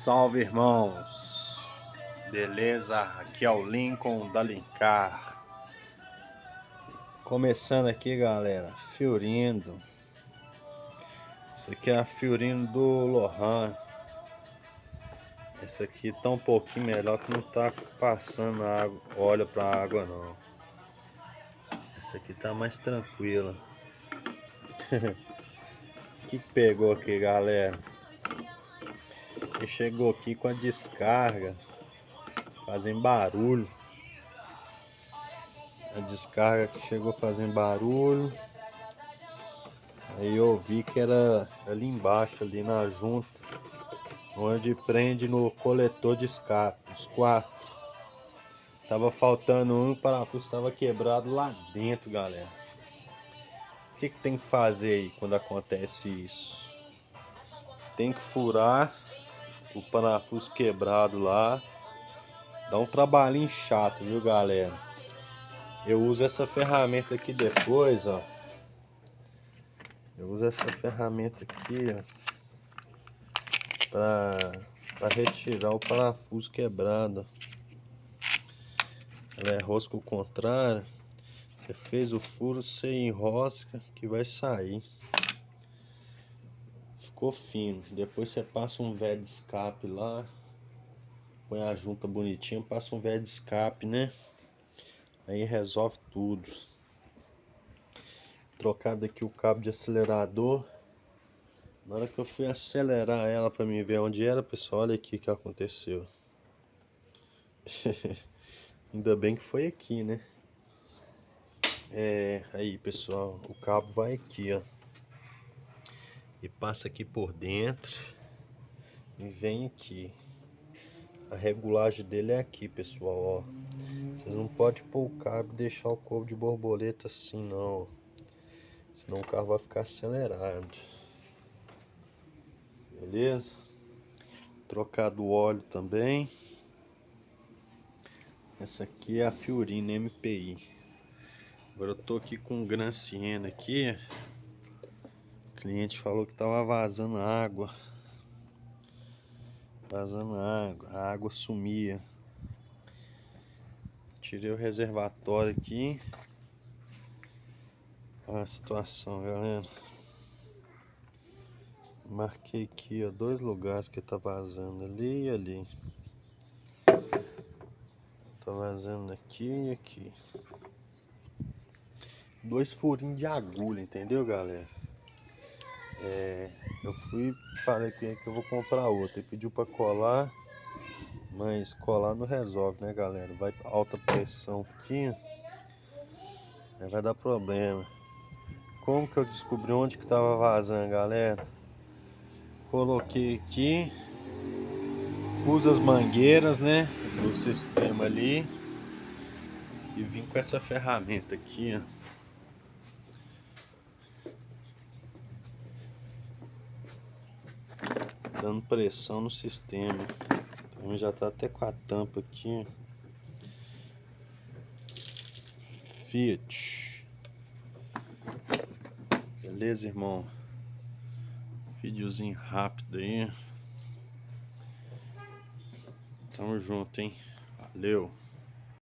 Salve, irmãos! Beleza? Aqui é o Lincoln da Linkar. Começando aqui, galera, Fiorindo. Isso aqui é a Fiorindo do Lohan. Esse aqui tá um pouquinho melhor, que não tá passando água, óleo pra água não. Essa aqui tá mais tranquila. O que pegou aqui, galera? Ele chegou aqui com a descarga fazendo barulho. A descarga que chegou fazendo barulho. Aí eu vi que era ali embaixo, ali na junta, onde prende no coletor de escape, os quatro. Tava faltando um, o parafuso estava quebrado lá dentro, galera. O que tem que fazer aí quando acontece isso? Tem que furar o parafuso quebrado lá. Dá um trabalhinho chato, viu, galera? Eu uso essa ferramenta aqui depois, ó. Eu uso essa ferramenta aqui, ó, para retirar o parafuso quebrado. Ela é rosca ao contrário. Você fez o furo, você enrosca que vai sair. Ficou fino. Depois você passa um véio de escape lá. Põe a junta bonitinha, passa um véio de escape, né? Aí resolve tudo. Trocado aqui o cabo de acelerador. Na hora que eu fui acelerar ela para mim ver onde era, pessoal, olha aqui o que aconteceu. Ainda bem que foi aqui, né? Aí, pessoal, o cabo vai aqui, ó. E passa aqui por dentro e vem aqui. A regulagem dele é aqui, pessoal, ó. Vocês não podem pôr o cabo e deixar o couro de borboleta assim, não. Senão o carro vai ficar acelerado. Beleza? Trocado o óleo também. Essa aqui é a Fiorino MPI. Agora eu tô aqui com um Gran Siena aqui. O cliente falou que tava vazando água. A água sumia. Tirei o reservatório aqui. Olha a situação, galera. Marquei aqui, ó, 2 lugares que tá vazando, ali e ali. Tá vazando aqui e aqui. 2 furinhos de agulha, entendeu, galera? Eu fui, falei que eu vou comprar outra. Ele pediu pra colar, mas colar não resolve, né, galera? Vai alta pressão aqui, aí vai dar problema. Como que eu descobri onde que tava vazando, galera? Coloquei aqui, pus as mangueiras, né, do sistema ali e vim com essa ferramenta aqui, ó. Dando pressão no sistema. Então já tá até com a tampa aqui. Fiat. Beleza, irmão? Videozinho rápido aí. Tamo junto, hein? Valeu!